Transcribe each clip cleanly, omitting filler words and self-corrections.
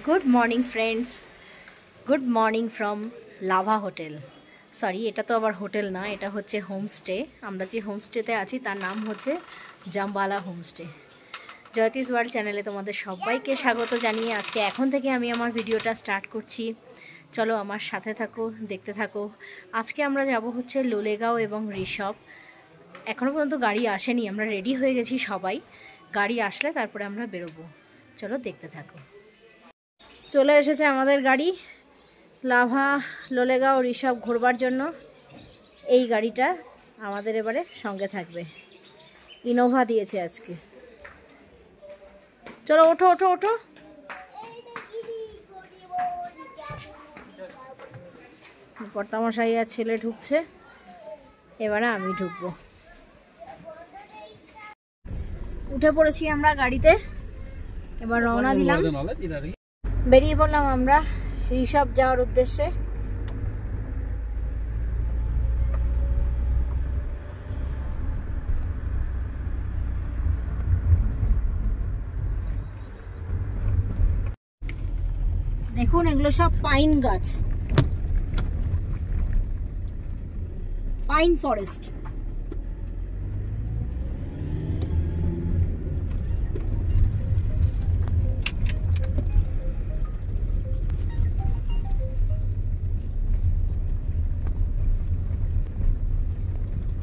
Good morning friends, good morning from lava hotel. Sorry, এটা তো আবার হোটেল না, এটা হচ্ছে হোমস্টে। আমরা যে হোমস্টেতে আছি তার নাম হচ্ছে জাম্বালা হোমস্টে। জয়তিস ওয়ার্ল্ড চ্যানেলে তোমাদের সবাইকে স্বাগত জানিয়ে আজকে এখন থেকে আমি আমার ভিডিওটা স্টার্ট করছি। চলো আমার সাথে থাকো, দেখতে থাকো। আজকে আমরা যাব হচ্ছে লোলেগাঁও এবং ঋষভ। এখনও পর্যন্ত গাড়ি আসেনি, আমরা রেডি হয়ে গেছি সবাই। গাড়ি আসলে তারপরে আমরা বেরোবো। চলো দেখতে থাকো। চলে এসেছে আমাদের গাড়ি, লাভা লোলেগাঁও ঋষভ ঘোরবার জন্য। এই গাড়িটা আমাদের এবারে সঙ্গে থাকবে, ইনোভা দিয়েছে আজকে। চলো ওঠো ওঠো ওঠো। কর্তামশাই আর ছেলে ঢুকছে, এবারে আমি ঢুকবো। উঠে পড়েছি আমরা গাড়িতে, এবার রওনা দিলাম। বেরিয়ে পড়লাম আমরা ঋষভ যাওয়ার উদ্দেশ্যে। দেখুন এগুলো সব পাইন গাছ, pine forest.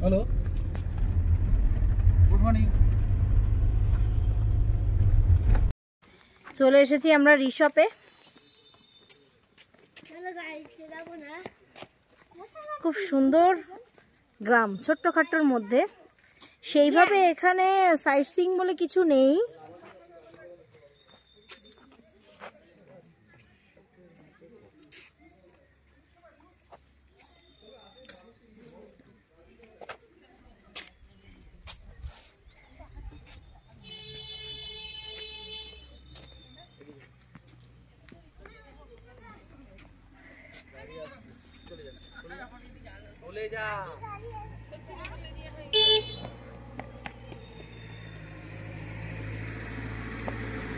Hello, good morning. চলে এসেছি আমরা ঋষভে। খুব সুন্দর গ্রাম, ছোট্টখাট্টোর মধ্যে। সেইভাবে এখানে সাইট সিইং বলে কিছু নেই।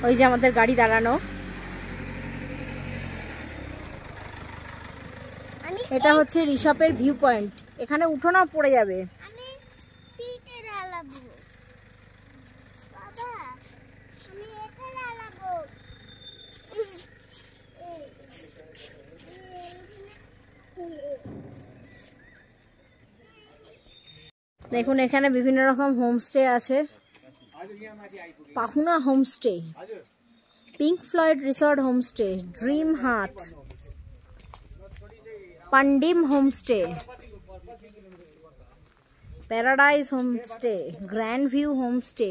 ওই যে আমাদের গাড়ি দাঁড়ানো, এটা হচ্ছে ঋষভের ভিউ পয়েন্ট। এখানে উঠো না, পড়ে যাবে। দেখুন এখানে বিভিন্ন রকম হোমস্টে আছে। Pahuna homestay, Pink Floyd resort homestay, dream hut, Pandim homestay, paradise homestay, grand view homestay.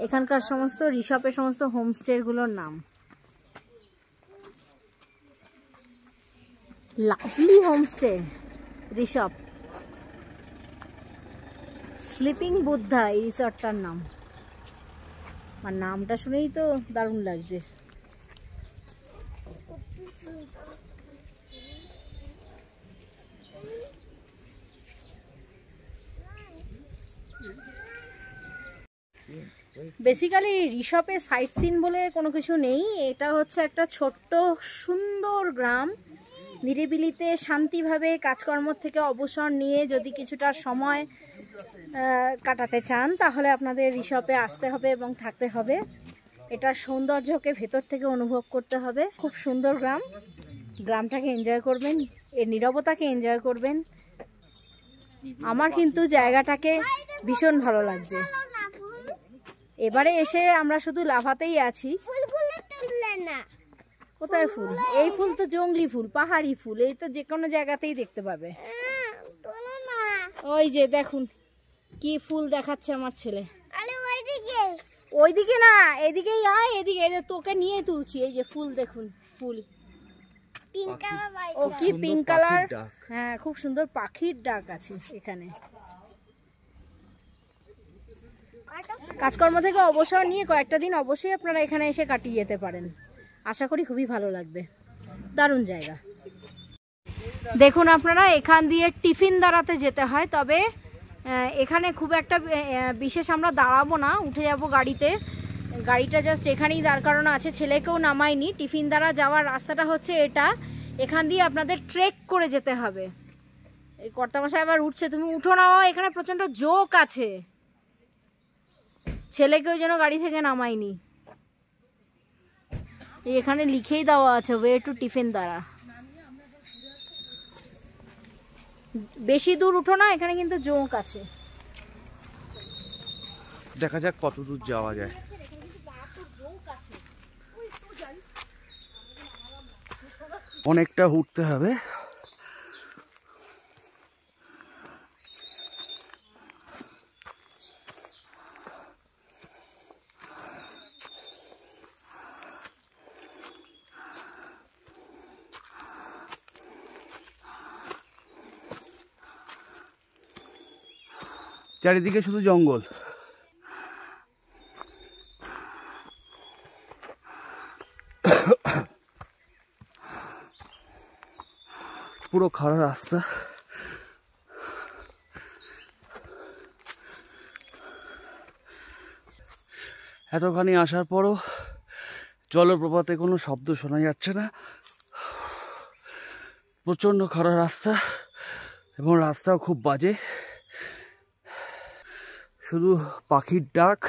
এখানকার সমস্ত ঋষভের সমস্ত হোমস্টেগুলোর নাম। Lovely homestay Rishabh, sleeping Buddha এই রিসর্টটার নাম। আর নামটা শুনেই তো দারুণ লাগছে। বেসিক্যালি ঋষভে সাইট সিন বলে কোনো কিছু নেই। এটা হচ্ছে একটা ছোট্ট সুন্দর গ্রাম। নিরিবিলিতে শান্তিভাবে কাজকর্ম থেকে অবসর নিয়ে যদি কিছুটা সময় কাটাতে চান তাহলে আপনাদের ঋষভে আসতে হবে এবং থাকতে হবে। এটার সৌন্দর্যকে ভেতর থেকে অনুভব করতে হবে। খুব সুন্দর গ্রাম, গ্রামটাকে এনজয় করবেন, এর নীরবতাকে এনজয় করবেন। আমার কিন্তু জায়গাটাকে ভীষণ ভালো লাগছে। এবারে এসে আমরা শুধু লাভাতেই আছি। কোথায় ফুল? এই ফুল তো জঙ্গলি ফুল, পাহাড়ি ফুল। এই তো যে কোনো জায়গাতেই দেখতে পাবে। ওই যে দেখুন কি ফুল দেখাচ্ছে আমার ছেলে। ওইদিকে না, এদিকেই আয়, এদিকে। এই যে তোকে নিয়ে তুলছি। এই যে ফুল দেখুন, ফুল। ও কি পিঙ্ক কালার। হ্যাঁ, খুব সুন্দর পাখির ডাক আছে এখানে। কাজকর্ম থেকে অবসর নিয়ে কয়েকটা দিন অবশ্যই আপনারা এখানে এসে কাটিয়ে যেতে পারেন। আশা করি খুবই ভালো লাগবে। দারুণ জায়গা। দেখুন আপনারা, এখান দিয়ে টিফিন দাঁড়াতে যেতে হয়। তবে এখানে খুব একটা বিশেষ আমরা দাঁড়াবো না, উঠে যাব গাড়িতে। গাড়িটা জাস্ট এখানেই দাঁড় করানো আছে, ছেলেকেও নামায়নি। টিফিন দ্বারা যাওয়ার রাস্তাটা হচ্ছে এটা, এখান দিয়ে আপনাদের ট্রেক করে যেতে হবে। এই কর্তামশাই আবার উঠছে, তুমি উঠো না, এখানে প্রচণ্ড জোক আছে। ছেলেকে ওই জন্য গাড়ি থেকে নামায়নি। এখানে লিখেই দেওয়া আছে ওয়ে টু টিফিন দ্বারা। বেশি দূর উঠো না, এখানে কিন্তু জোক আছে। দেখা যাক কত দূর যাওয়া যায়। অনেকটা উঠতে হবে। চারিদিকে শুধু জঙ্গল। পুরো খাড়া রাস্তা। এতখানি আসার পরও জলপ্রপাতে কোনো শব্দ শোনা যাচ্ছে না। প্রচণ্ড খাড়া রাস্তা এবং রাস্তাও খুব বাজে, শুধু পাখির ডাক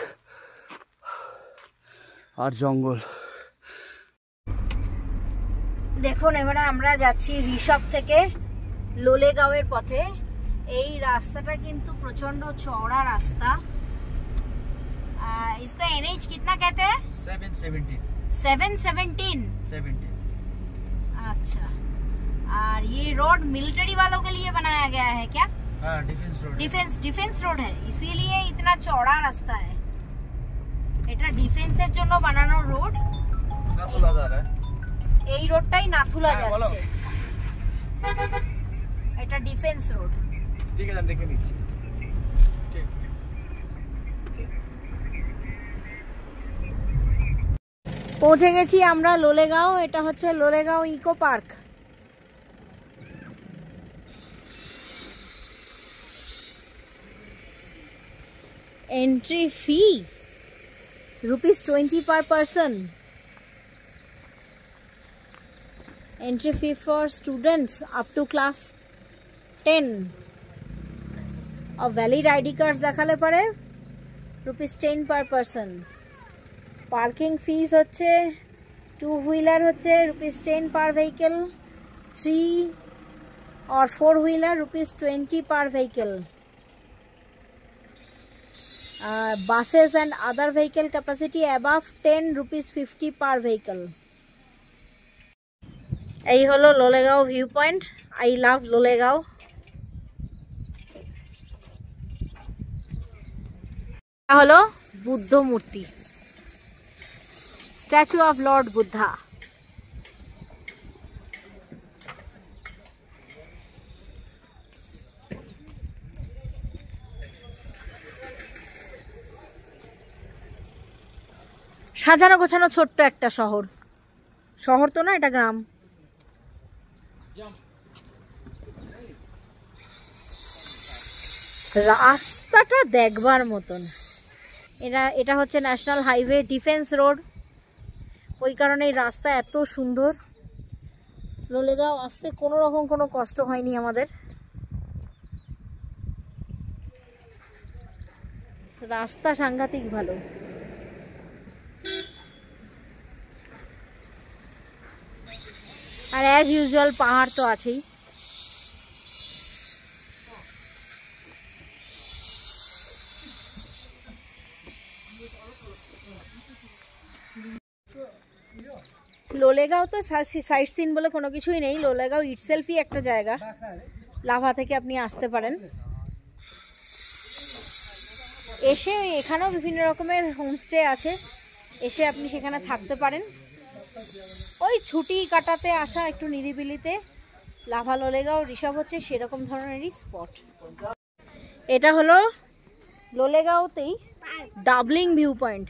আর জঙ্গল। দেখুন এবারে আমরা যাচ্ছি ঋষভ থেকে লোলেগাঁওয়ের পথে। এই রাস্তাটা কিন্তু প্রচন্ড চওড়া রাস্তা। इसको NH कितना कहते हैं? 717। अच्छा, और ये रोड मिलिट्री वालों के लिए बनाया गया है क्या? हाँ, डिफेंस रोड है, इसीलिए इतना चौड़ा रास्ता है। এটা ডিফেন্সের জন্য বানানো রোড। নাথুলা যাচ্ছে, এই রোডটাই নাথুলা যাচ্ছে। এটা ডিফেন্স রোড। ঠিক আছে, আমি দেখে নিচ্ছি। পৌঁছে গেছি আমরা লোলেগাঁও। এটা হচ্ছে Lolegaon eco park. Entry fee ₹20 per person. Entry fee for students up to class 10. और valid ID cards দেখালে পরে ₹10 per person. পার্কিং ফিস হচ্ছে 2 হুইলার হচ্ছে ₹10 per vehicle, 3 और 4 wheeler ₹20 per vehicle. Buses and other vehicle capacity above 10 ₹50 per vehicle. এই হলো Lolegaon view point. I love Lolegaon. হলো বুদ্ধ মূর্তি, স্ট্যাচু অফ লর্ড বুদ্ধা। সাজানো গোছানো ছোট্ট একটা শহর। শহর তো না, এটা গ্রাম। রাস্তাটা দেখবার মতন। এটা হচ্ছে ন্যাশনাল হাইওয়ে, ডিফেন্স রোড, ওই কারণে রাস্তা এত সুন্দর। লোলেগাঁও আসতে কোনো রকম কোনো কষ্ট হয়নি আমাদের। রাস্তা সাংঘাতিক ভালো। আর অ্যাজ ইউজুয়াল পাহাড় তো আছেই। লোলেগাঁও তো সাইট সিন বলে কোনো কিছুই নেই। লোলেগাঁও ইটসেলফই একটা জায়গা। লাভা থেকে আপনি আসতে পারেন। এসে এখানেও বিভিন্ন রকমের হোমস্টে আছে, এসে আপনি সেখানে থাকতে পারেন। ওই ছুটি কাটাতে আসা একটু নিরিবিলিতে লাভা লোলেগাঁও ঋষভ হচ্ছে সেরকম ধরনেরই স্পট। এটা হলো লোলেগাঁওতেই ডাবলিং ভিউ পয়েন্ট।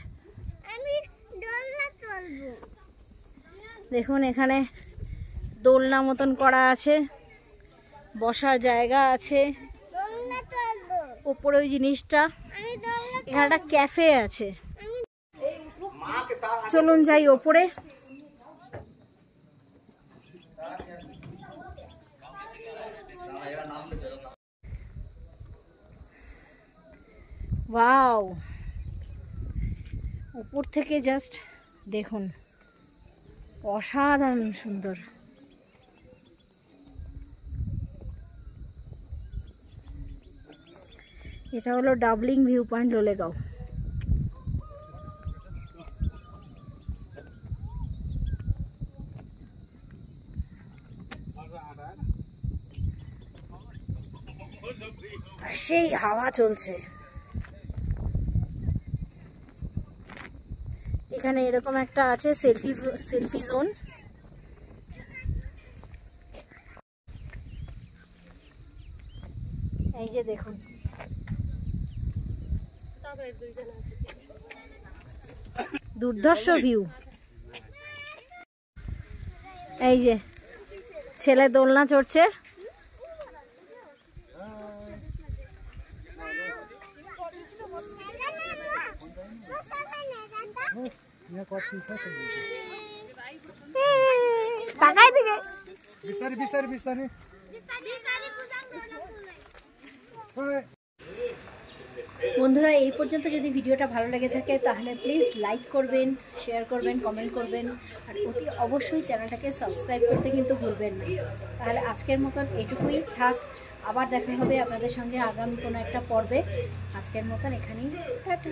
দেখুন এখানে দোলনা মতন করা আছে, বসার জায়গা আছে ওপরে ওই জিনিসটা। এখানে একটা ক্যাফে আছে। চলুন যাই ওপরে। ওয়াও, উপর থেকে জাস্ট দেখুন, অসাধারণ সুন্দর। এটা হলো ডাবলিং ভিউ পয়েন্ট লোলেগাঁও। সেই হাওয়া চলছে এখানে। এরকম একটা আছে সেলফি জোন। এই যে দেখুন, দুর্ধর্ষ ভিউ। এই যে ছেলে দোলনা চড়ছে। তাকাই দিকে বন্ধুরা, এই পর্যন্ত যদি ভিডিওটা ভালো লেগে থাকে তাহলে প্লিজ লাইক করবেন, শেয়ার করবেন, কমেন্ট করবেন, আর অতি অবশ্যই চ্যানেলটাকে সাবস্ক্রাইব করতে কিন্তু ভুলবেন না। তাহলে আজকের মতন এটুকুই থাক, আবার দেখা হবে আপনাদের সঙ্গে আগামী কোনো একটা পর্বে। আজকের মতন এখানেই টাটা।